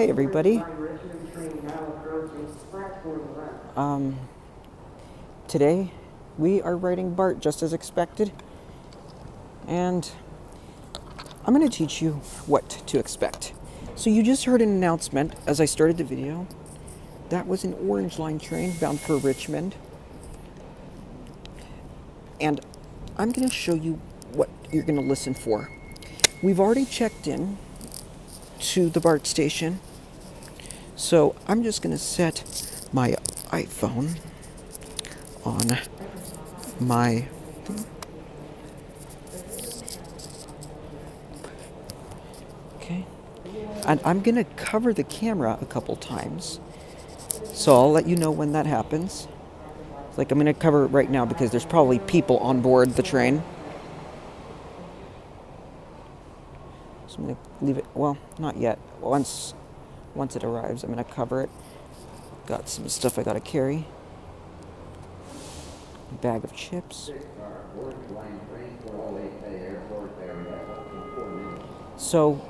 Hey everybody. Today we are riding Bart just as expected, and I'm going to teach you what to expect. So you just heard an announcement as I started the video. That was an Orange Line train bound for Richmond. And I'm going to show you what you're going to listen for. We've already checked in to the BART station, so I'm just going to set my iPhone on my okay, and I'm going to cover the camera a couple times, so I'll let you know when that happens. Like, I'm going to cover it right now because there's probably people on board the train. So I'm going to leave it, well, not yet. Once it arrives, I'm going to cover it. Got some stuff I got to carry. A bag of chips. So,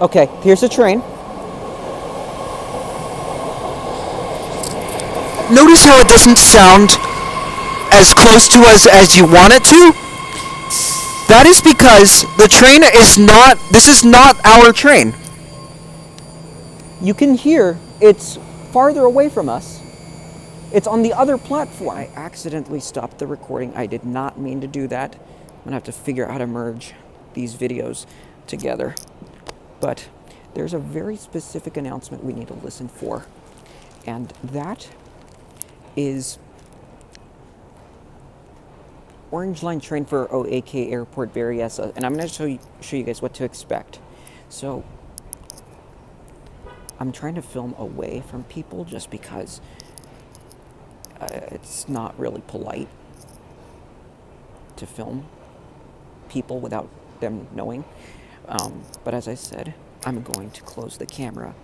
okay, here's the train. Notice how it doesn't sound as close to us as you want it to? That is because the train is not, this is not our train. You can hear it's farther away from us. It's on the other platform. I accidentally stopped the recording. I did not mean to do that. I'm gonna have to figure out how to merge these videos together. But there's a very specific announcement we need to listen for. And that is Orange Line train for OAK Airport Berryessa, and I'm going to show you guys what to expect. So I'm trying to film away from people just because it's not really polite to film people without them knowing. But as I said, I'm going to close the camera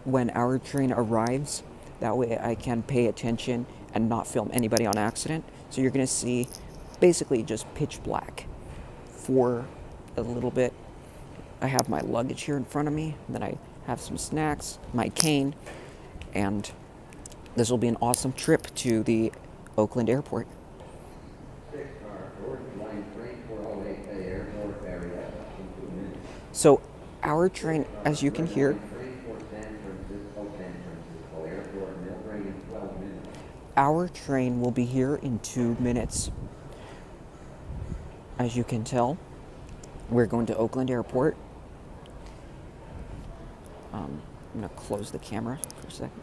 when our train arrives. That way I can pay attention and not film anybody on accident. So you're going to see basically just pitch black for a little bit. I have my luggage here in front of me, and then I have some snacks, my cane, and this will be an awesome trip to the Oakland airport. So our train, as you can hear, our train will be here in 2 minutes. As you can tell, we're going to Oakland Airport. I'm going to close the camera for a second.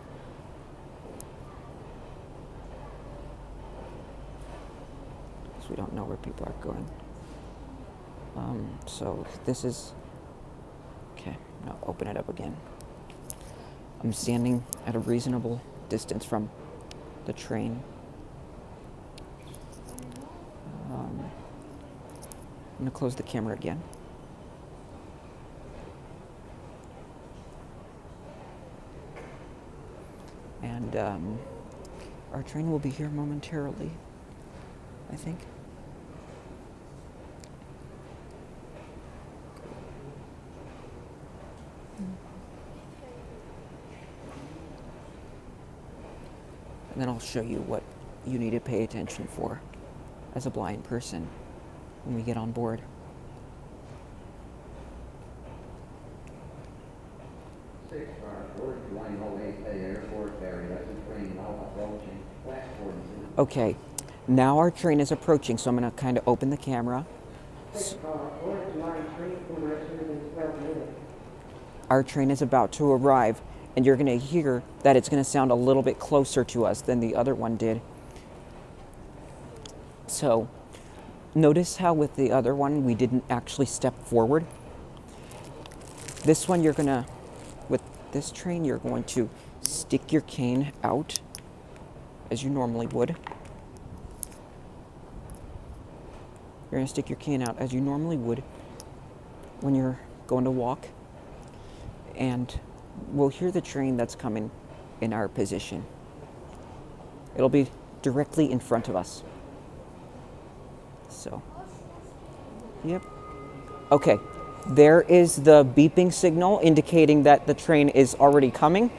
Because we don't know where people are going. So this is... Okay, now open it up again. I'm standing at a reasonable distance from the train. I'm going to close the camera again. And our train will be here momentarily, I think. And then I'll show you what you need to pay attention for as a blind person when we get on board. Okay, now our train is approaching, so I'm going to kind of open the camera. Our train is about to arrive, and you're going to hear that it's going to sound a little bit closer to us than the other one did. So, notice how with the other one we didn't actually step forward. This one with this train you're going to stick your cane out as you normally would. You're going to stick your cane out as you normally would when you're going to walk. And we'll hear the train that's coming in our position. It'll be directly in front of us. So Yep. Okay. There is the beeping signal indicating that the train is already coming.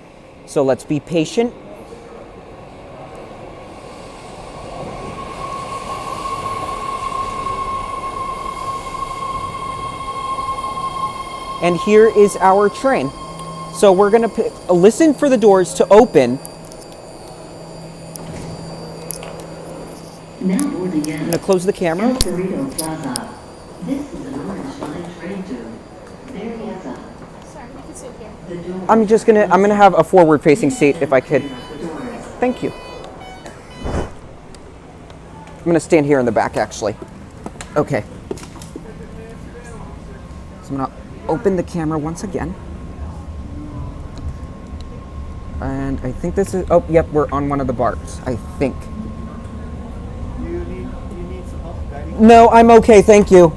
So let's be patient. And here is our train. So we're going to listen for the doors to open. Now boarding I'm going to close the camera. El Cerrito Plaza. This is an Orange Line train to Berryessa. Sorry, you can sit here. I'm going to have a forward facing seat if I could. Thank you. I'm going to stand here in the back actually. Okay. So I'm going to open the camera once again. And I think this is, oh, yep, we're on one of the Barts, I think. You need some help guiding? No, I'm okay, thank you.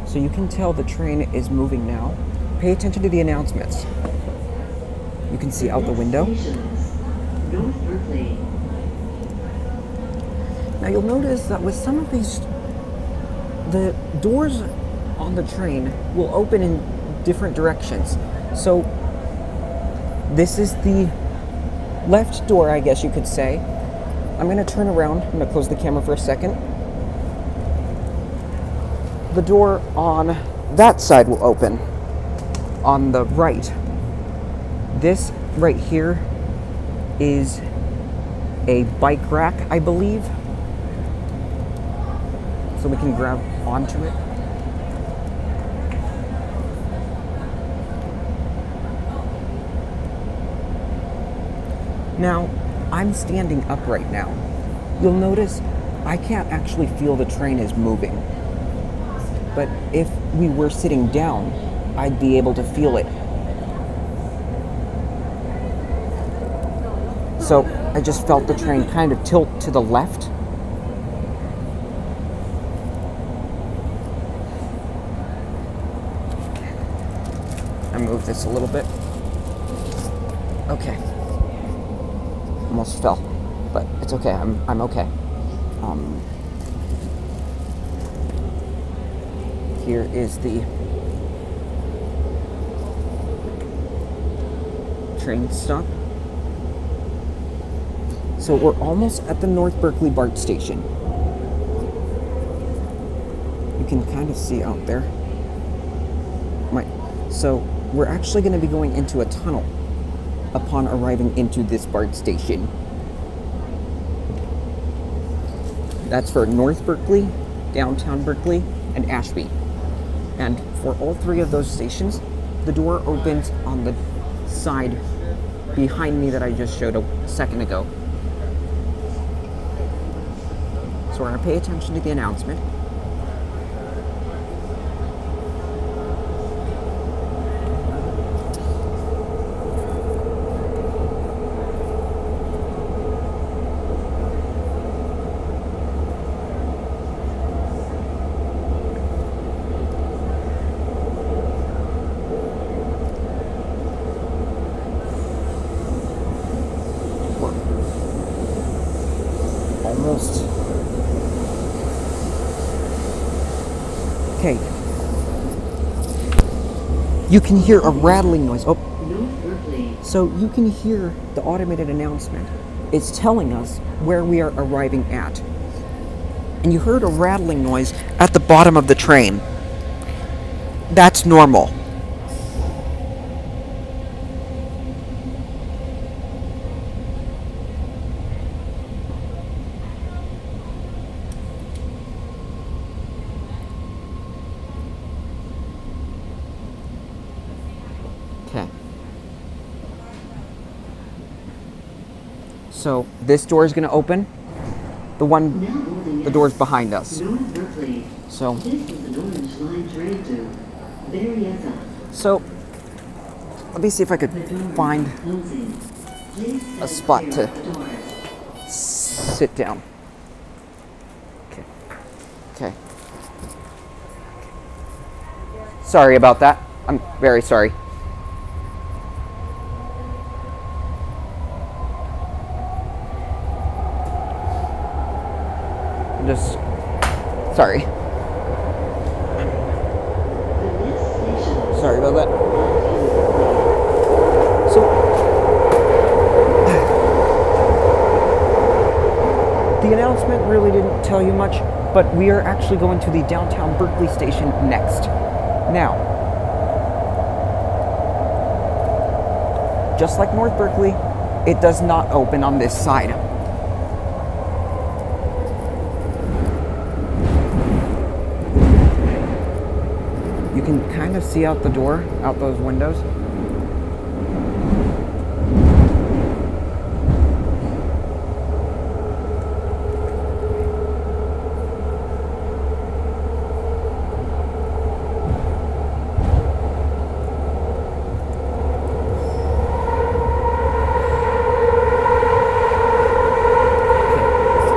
So you can tell the train is moving now. Pay attention to the announcements. You can see out the window. North Berkeley. Now you'll notice that with some of these, the doors on the train will open in different directions. So this is the left door, I guess you could say. I'm going to turn around. I'm going to close the camera for a second. The door on that side will open on the right. This right here is a bike rack, I believe. So we can grab onto it. Now, I'm standing up right now. You'll notice I can't actually feel the train is moving. But if we were sitting down, I'd be able to feel it. So I just felt the train kind of tilt to the left. I move this a little bit. Okay. Almost fell, but it's okay. I'm okay. Here is the train stop. So we're almost at the North Berkeley BART station. You can kind of see out there. So we're actually going to be going into a tunnel upon arriving into this BART station. That's for North Berkeley, downtown Berkeley, and Ashby. And for all three of those stations, the door opens on the side behind me that I just showed a second ago. So we're going to pay attention to the announcement. Almost. Okay. You can hear a rattling noise. Oh. So you can hear the automated announcement. It's telling us where we are arriving at. And you heard a rattling noise at the bottom of the train. That's normal. Okay. So this door is going to open. The door's behind us. North Berkeley. So, This is an Orange Line train to Berryessa. so let me see if I could find Closing. Please a stand spot clear to of the doors. sit down. Okay. Okay. Sorry about that. I'm very sorry. Just Sorry. The next station is Sorry about that. So, the announcement really didn't tell you much, but we are actually going to the downtown Berkeley station next. Now, just like North Berkeley, it does not open on this side. You can kind of see out the door, out those windows.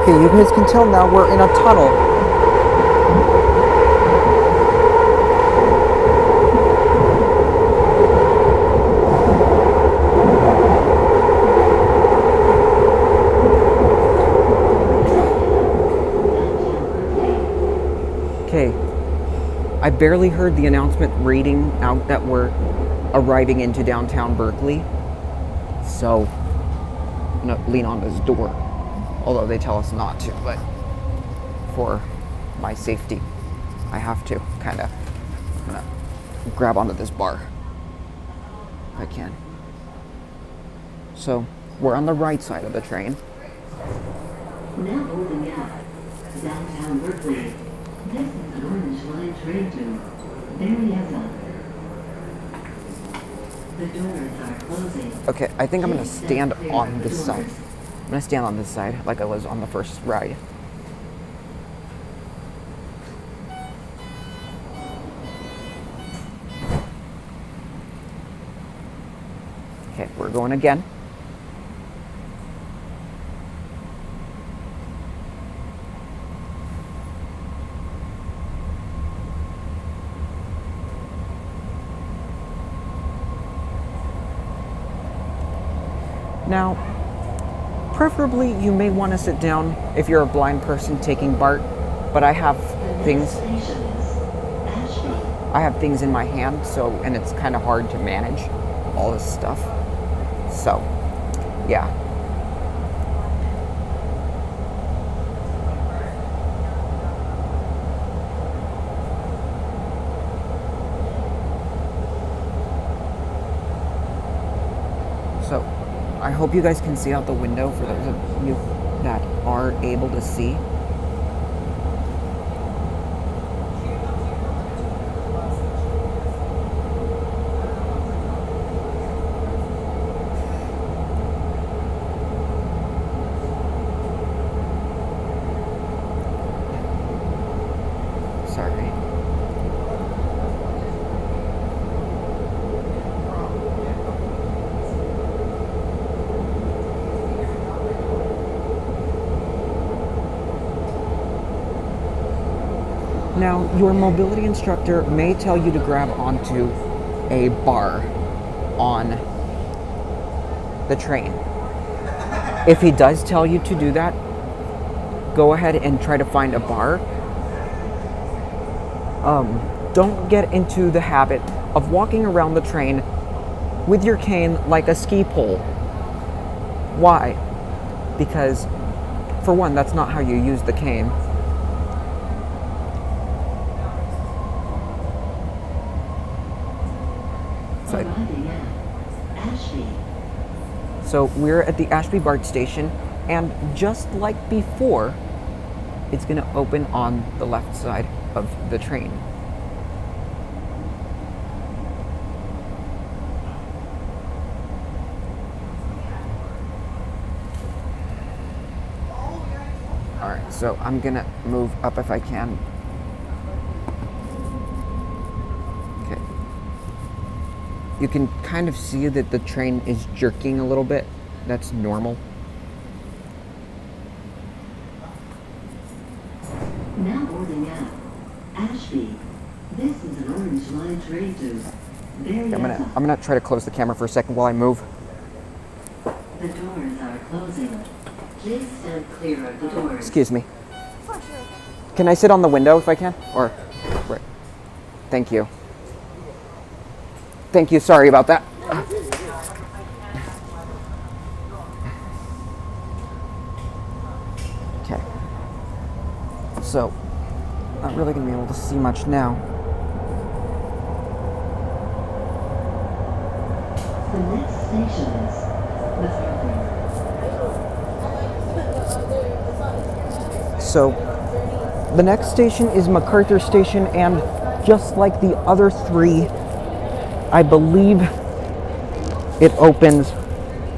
Okay, you guys can tell now we're in a tunnel. Okay, I barely heard the announcement reading out that we're arriving into downtown Berkeley, so I'm gonna lean on this door, although they tell us not to, but for my safety, I have to kind of, I'm gonna grab onto this bar if I can. So we're on the right side of the train. now moving out. Downtown Berkeley. This is an Orange Line train to Berryessa. The doors are closing. Okay, I think I'm gonna stand on this side. I'm gonna stand on this side like I was on the first ride. Okay, we're going again. Now, preferably you may want to sit down if you're a blind person taking Bart, but I have things in my hand, so, and it's kind of hard to manage all this stuff. So, yeah. So, I hope you guys can see out the window for those of you that are able to see. Sorry. Now, your mobility instructor may tell you to grab onto a bar on the train. If he does tell you to do that, go ahead and try to find a bar. Don't get into the habit of walking around the train with your cane like a ski pole. Why? Because, for one, that's not how you use the cane. So we're at the Ashby BART station, and just like before, it's going to open on the left side of the train. Alright, so I'm going to move up if I can. Okay. You can kind of see that the train is jerking a little bit. That's normal. Now boarding out. Ashby. This is an Orange Line train to Berryessa. I'm gonna try to close the camera for a second while I move. The doors are closing. Please stand clear of the doors. Excuse me. For sure. Can I sit on the window if I can? Or, right. Thank you. Thank you, sorry about that. Okay. So, not really gonna be able to see much now. The next station is McArthur. So, the next station is MacArthur Station, and just like the other three, I believe it opens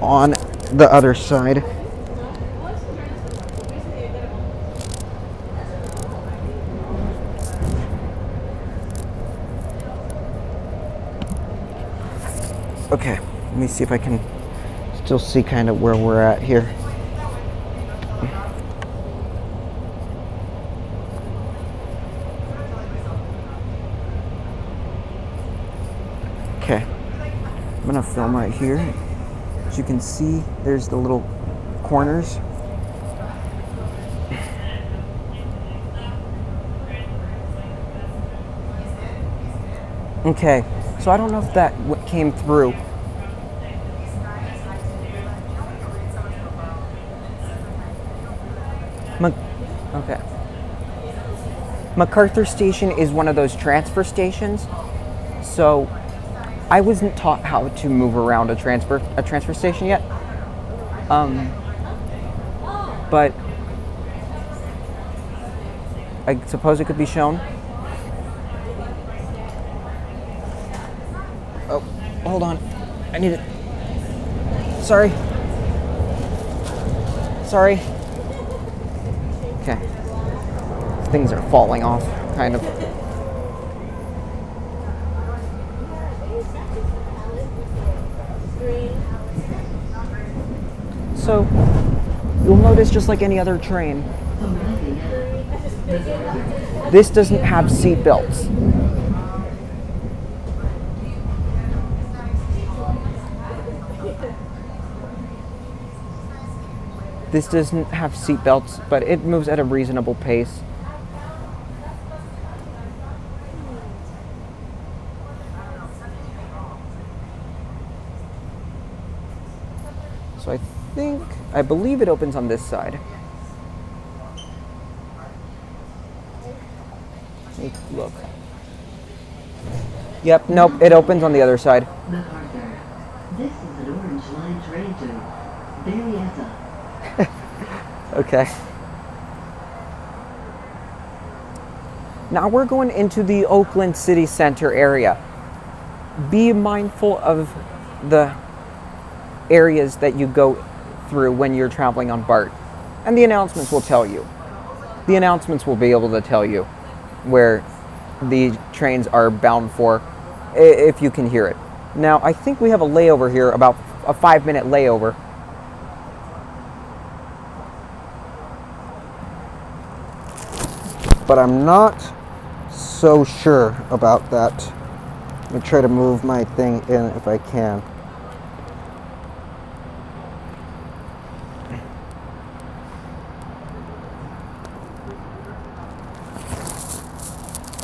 on the other side. Okay, let me see if I can still see kind of where we're at here. Okay, I'm gonna film right here. As you can see, there's the little corners. Okay, so I don't know if that came through. Okay. MacArthur Station is one of those transfer stations, so I wasn't taught how to move around a transfer station yet. But I suppose it could be shown. Oh, hold on. I need it. Sorry. Sorry. Okay. Things are falling off, kind of. So, you'll notice just like any other train, this doesn't have seat belts. This doesn't have seat belts, but it moves at a reasonable pace. So I believe it opens on this side. Look. Yep, nope, it opens on the other side. MacArthur. This is an Orange Line train to Berryessa. Okay. Now we're going into the Oakland City Center area. Be mindful of the areas that you go through when you're traveling on Bart. And the announcements will tell you. The announcements will be able to tell you where the trains are bound for, if you can hear it. Now, I think we have a layover here, about a 5-minute layover. But I'm not so sure about that. Let me try to move my thing in if I can.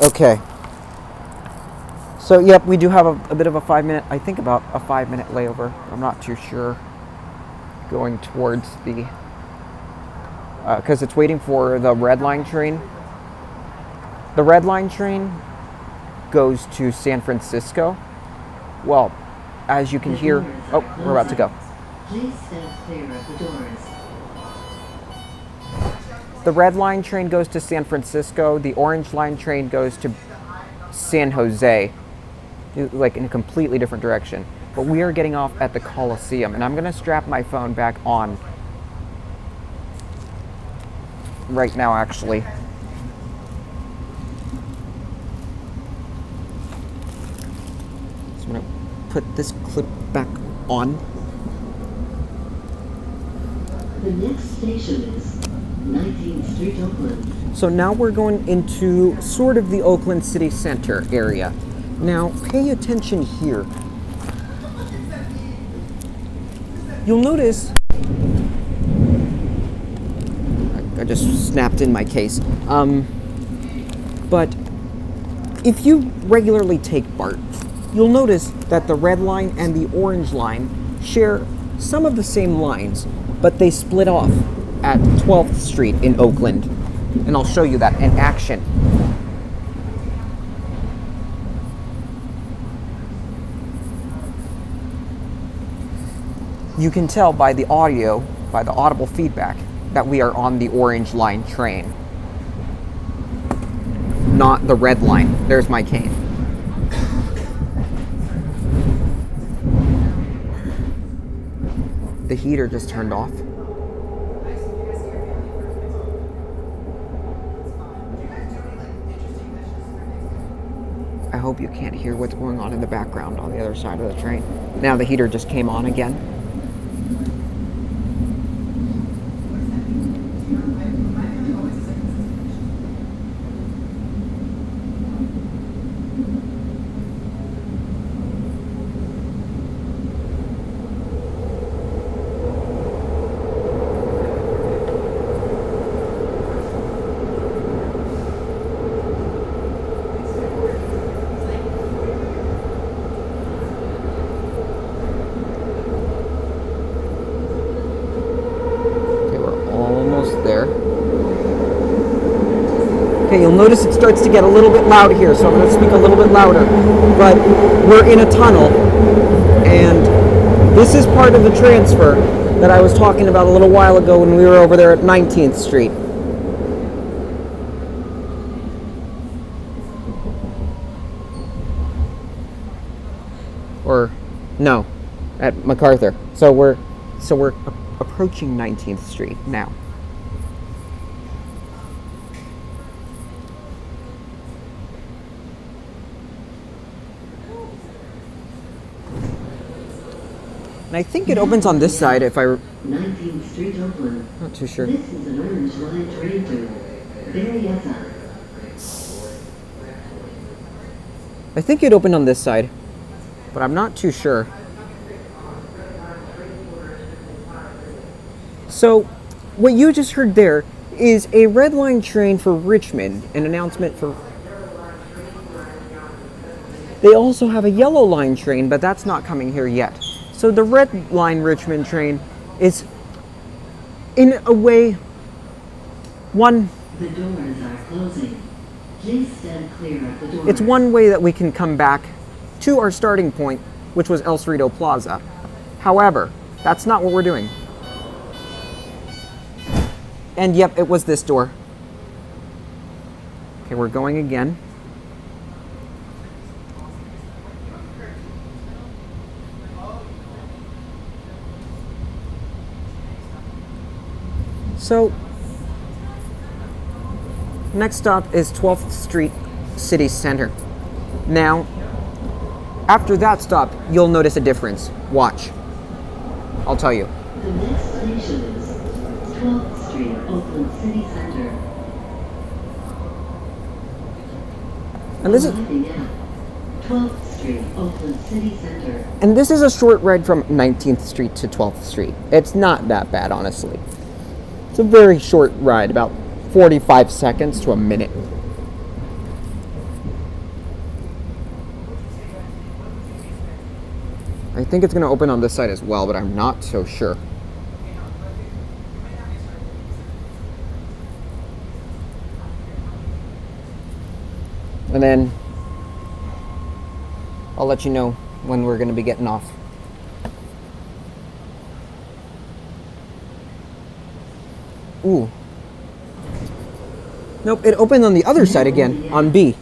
Okay. So, yep, we do have a bit of a 5-minute, I think about a 5-minute layover. I'm not too sure. Going towards the, because it's waiting for the Red Line train. The Red Line train goes to San Francisco. Well, as you can hear, oh, we're about to go. Please stand clear of the doors. The Red Line train goes to San Francisco. The Orange Line train goes to San Jose, like in a completely different direction. But we are getting off at the Coliseum, and I'm going to strap my phone back on right now, actually. So I'm going to put this clip back on. The next station is 19th Street, Oakland. So now we're going into sort of the Oakland City Center area. Now, pay attention here. You'll notice, I just snapped in my case. But if you regularly take BART, you'll notice that the red line and the orange line share some of the same lines, but they split off at 12th Street in Oakland. And I'll show you that in action. You can tell by the audio, by the audible feedback, that we are on the orange line train, not the red line. There's my cane. The heater just turned off. I hope you can't hear what's going on in the background on the other side of the train. Now the heater just came on again. There. Okay, you'll notice it starts to get a little bit loud here, so I'm going to speak a little bit louder. But we're in a tunnel, and this is part of the transfer that I was talking about a little while ago when we were over there at 19th Street. Or, no, at MacArthur. So we're approaching 19th Street now. And I think it opens on this side if I... 19th Street, Oakland. Not too sure. This is an orange line train to Berryessa. I think it opened on this side, but I'm not too sure. So, what you just heard there is a red line train for Richmond, an announcement for... They also have a yellow line train, but that's not coming here yet. So the red line Richmond train is, in a way, one... The doors are closing. Please stand clear of the doors. It's one way that we can come back to our starting point, which was El Cerrito Plaza. However, that's not what we're doing. And yep, it was this door. Okay, we're going again. So, next stop is 12th Street City Center. Now, after that stop, you'll notice a difference. Watch. I'll tell you. The next station is 12th Street, Oakland City Center. And this is... Arriving at 12th Street, Oakland City Center. And this is a short ride from 19th Street to 12th Street. It's not that bad, honestly. It's a very short ride, about 45 seconds to a minute. I think it's going to open on this side as well, but I'm not so sure. And then I'll let you know when we're going to be getting off. Ooh. Nope, it opened on the other side again, on B.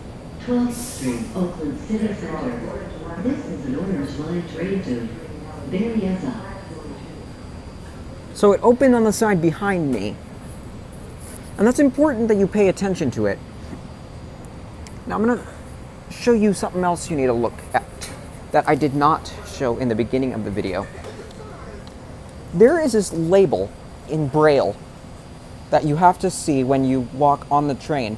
12th Street, Oakland City Center. This is an orange line train to Berryessa. So it opened on the side behind me. And that's important that you pay attention to it. Now I'm going to show you something else you need to look at that I did not show in the beginning of the video. There is this label in Braille that you have to see when you walk on the train.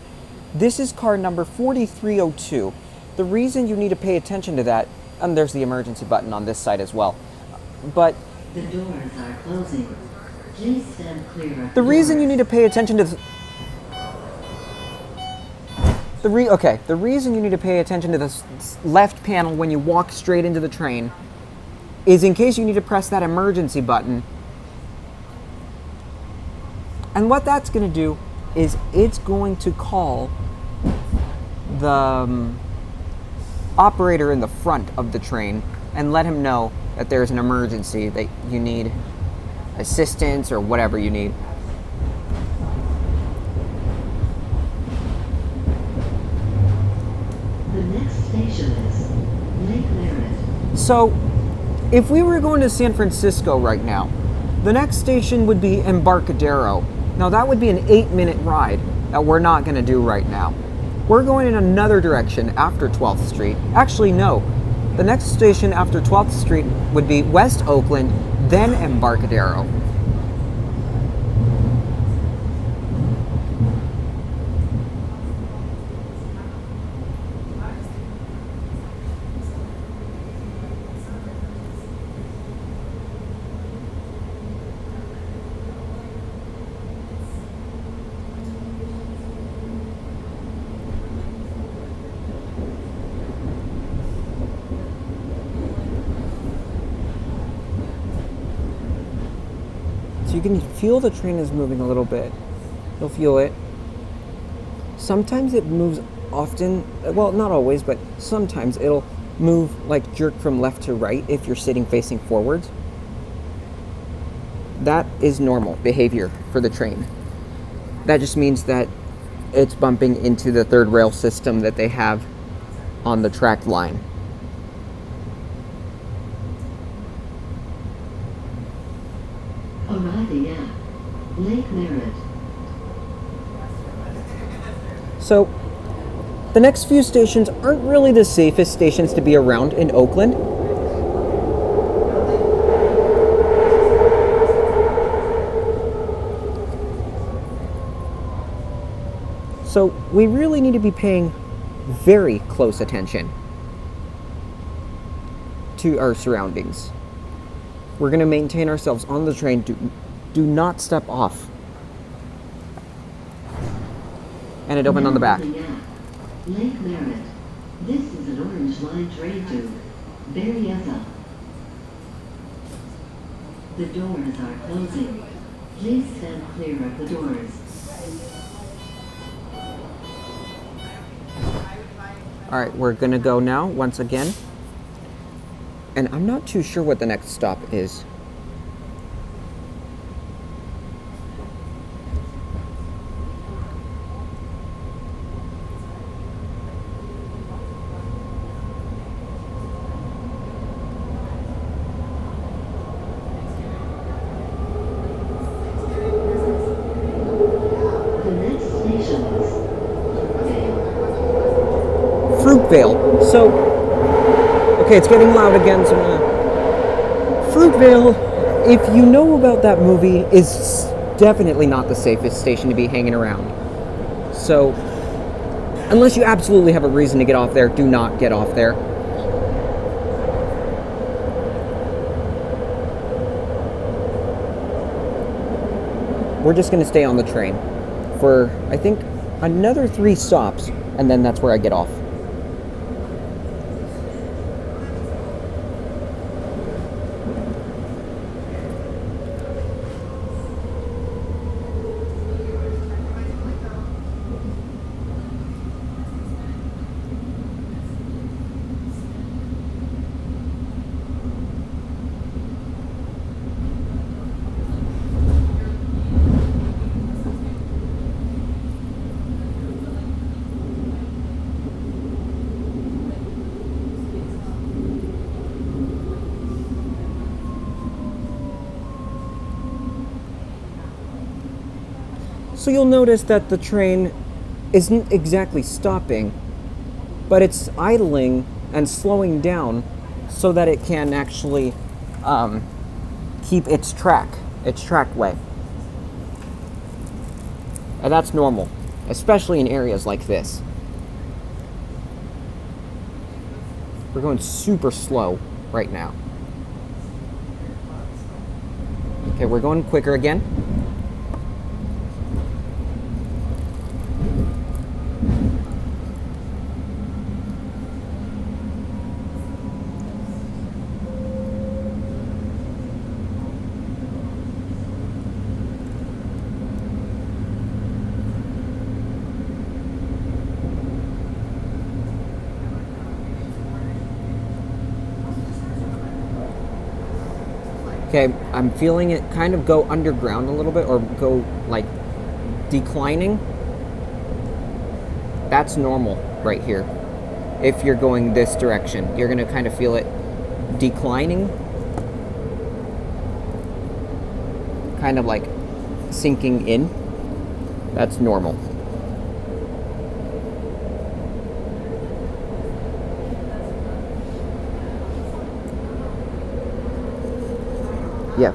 This is car number 4302. The reason you need to pay attention to that, and there's the emergency button on this side as well, but the doors are closing. Please stand clear of the reason you need to pay attention to The reason you need to pay attention to this left panel when you walk straight into the train is in case you need to press that emergency button. And what that's going to do is it's going to call the operator in the front of the train and let him know that there's an emergency, that you need assistance or whatever you need. The next station is Lake Merritt. So, if we were going to San Francisco right now, the next station would be Embarcadero. Now that would be an 8-minute ride that we're not going to do right now. We're going in another direction after 12th Street. Actually, no. The next station after 12th Street would be West Oakland, then Embarcadero. So you can feel the train is moving a little bit. You'll feel it. Sometimes it moves often, well, not always, but sometimes it'll move like jerk from left to right if you're sitting facing forwards. That is normal behavior for the train. That just means that it's bumping into the third rail system that they have on the track line. Arriving at Lake Merritt. So, the next few stations aren't really the safest stations to be around in Oakland. So, we really need to be paying very close attention to our surroundings. We're going to maintain ourselves on the train. Do not step off. And it opened on the back. Lake Merritt. This is an Orange Line train to Berryessa. The doors are closing. Please stand clear of the doors. Alright, we're going to go now, once again. And I'm not too sure what the next stop is. The next station is Fruitvale. Fruitvale. So, okay, it's getting loud again, so I'm gonna... Fruitvale, if you know about that movie, is definitely not the safest station to be hanging around. So, unless you absolutely have a reason to get off there, do not get off there. We're just gonna stay on the train for, I think, another 3 stops, and then that's where I get off. So you'll notice that the train isn't exactly stopping, but it's idling and slowing down so that it can actually keep its trackway. And that's normal, especially in areas like this. We're going super slow right now. Okay, we're going quicker again. Okay, I'm feeling it kind of go underground a little bit, or go like declining. That's normal right here. If you're going this direction, you're gonna kind of feel it declining, kind of like sinking in. That's normal. Yeah.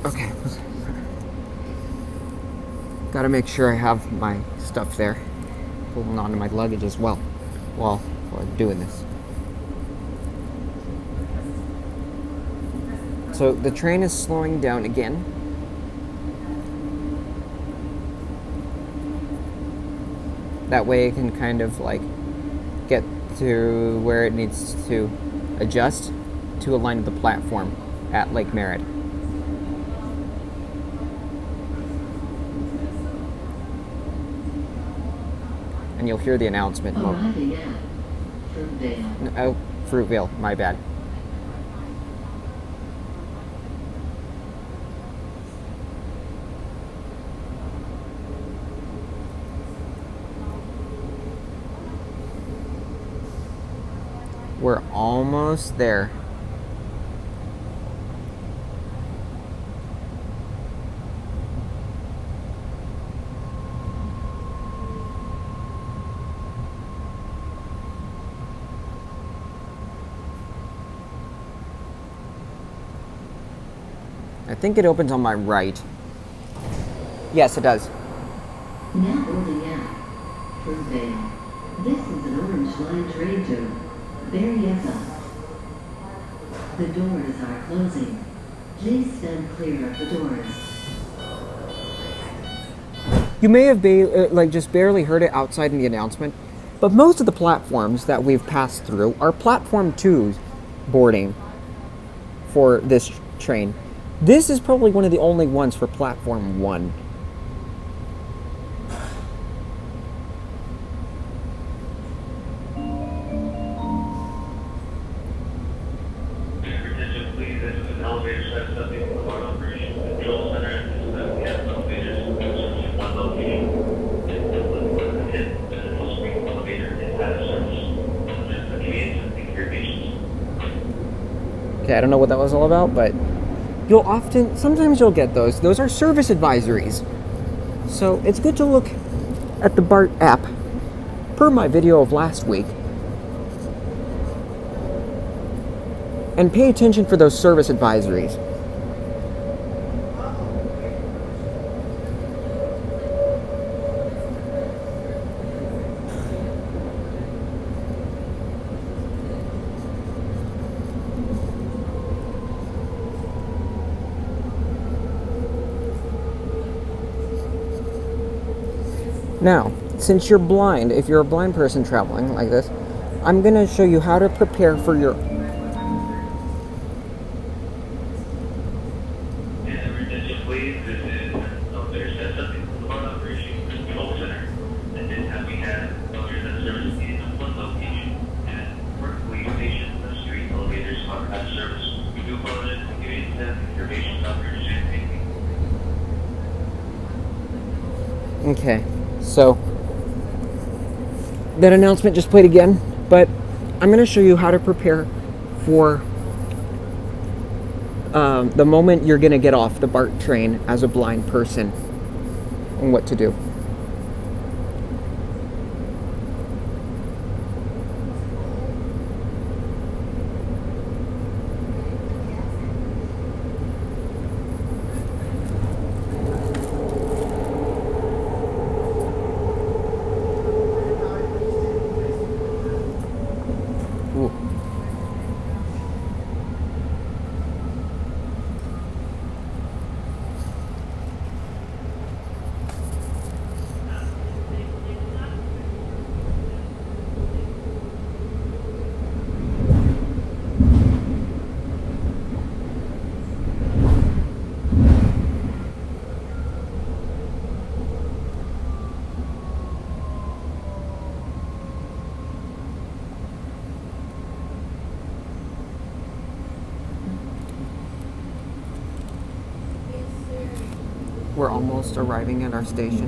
Okay. Gotta make sure I have my stuff there. Holding on to my luggage as well while I'm doing this. So the train is slowing down again. That way it can kind of like get to where it needs to adjust to align with the platform at Lake Merritt. And you'll hear the announcement. Arriving at Fruitvale. Oh, Fruitvale, my bad. We're almost there. I think it opens on my right. Yes, it does. Now boarding out Fruitvale. This is an Orange Line train to Berryessa. The doors are closing. Please stand clear of the doors. You may have just barely heard it outside in the announcement, but most of the platforms that we've passed through are platform 2's boarding for this train. This is probably one of the only ones for platform 1. Attention, please. This is an elevator set up in the Bart Operations Control Center. We have elevators in one location. The full screen elevator is out of service. The commands and your patients. Okay, I don't know what that was all about, but sometimes you'll get those. Those are service advisories. So it's good to look at the Bart app, per my video of last week, and pay attention for those service advisories. Now, since you're blind, if you're a blind person traveling like this, I'm going to show you how to prepare for your... Attention, please. This is an elevator set up in the Bart Operations Control Center. And this time we have elevators that service in one location. And Berkeley Station, the street elevators are out of service. We do apologize for giving them your patients operators and Okay, so that announcement just played again, but I'm going to show you how to prepare for the moment you're going to get off the BART train as a blind person and what to do. We're almost arriving at our station.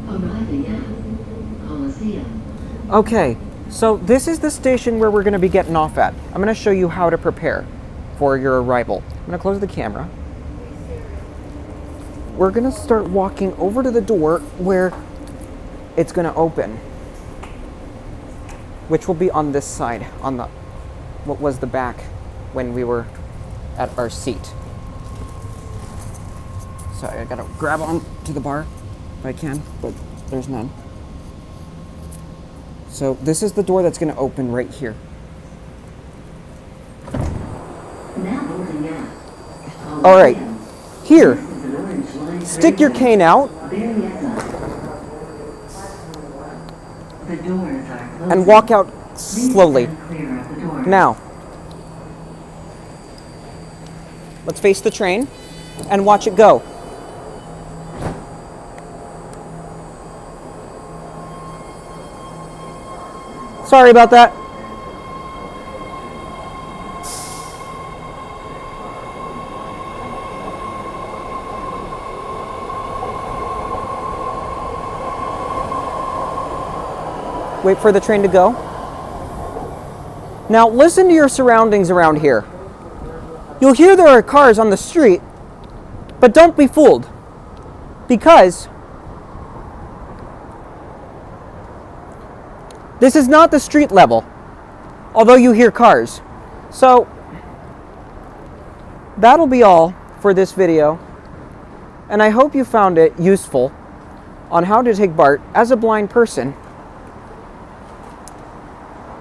Arriving at Coliseum. Okay, so this is the station where we're going to be getting off at. I'm going to show you how to prepare for your arrival. I'm going to close the camera. We're going to start walking over to the door where it's going to open, which will be on this side, on the what was the back when we were at our seat. Sorry, I got to grab on to the bar if I can, but there's none. So this is the door that's going to open right here. Now moving out. All right, here, This is an orange line stick train your to cane out Berryessa. The doors are closing. and walk out Please slowly. stand clear of the door. Now, let's face the train and watch it go. Sorry about that. Wait for the train to go. Now listen to your surroundings around here. You'll hear there are cars on the street, but don't be fooled, because this is not the street level, although you hear cars. So that'll be all for this video, and I hope you found it useful on how to take Bart as a blind person.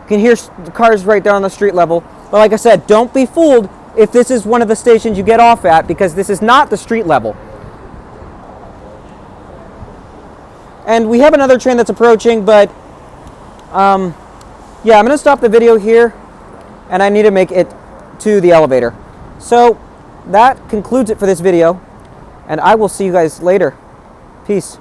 You can hear the cars right there on the street level, but like I said, don't be fooled if this is one of the stations you get off at, because this is not the street level. And we have another train that's approaching, but yeah, I'm going to stop the video here, and I need to make it to the elevator. So that concludes it for this video, and I will see you guys later. Peace.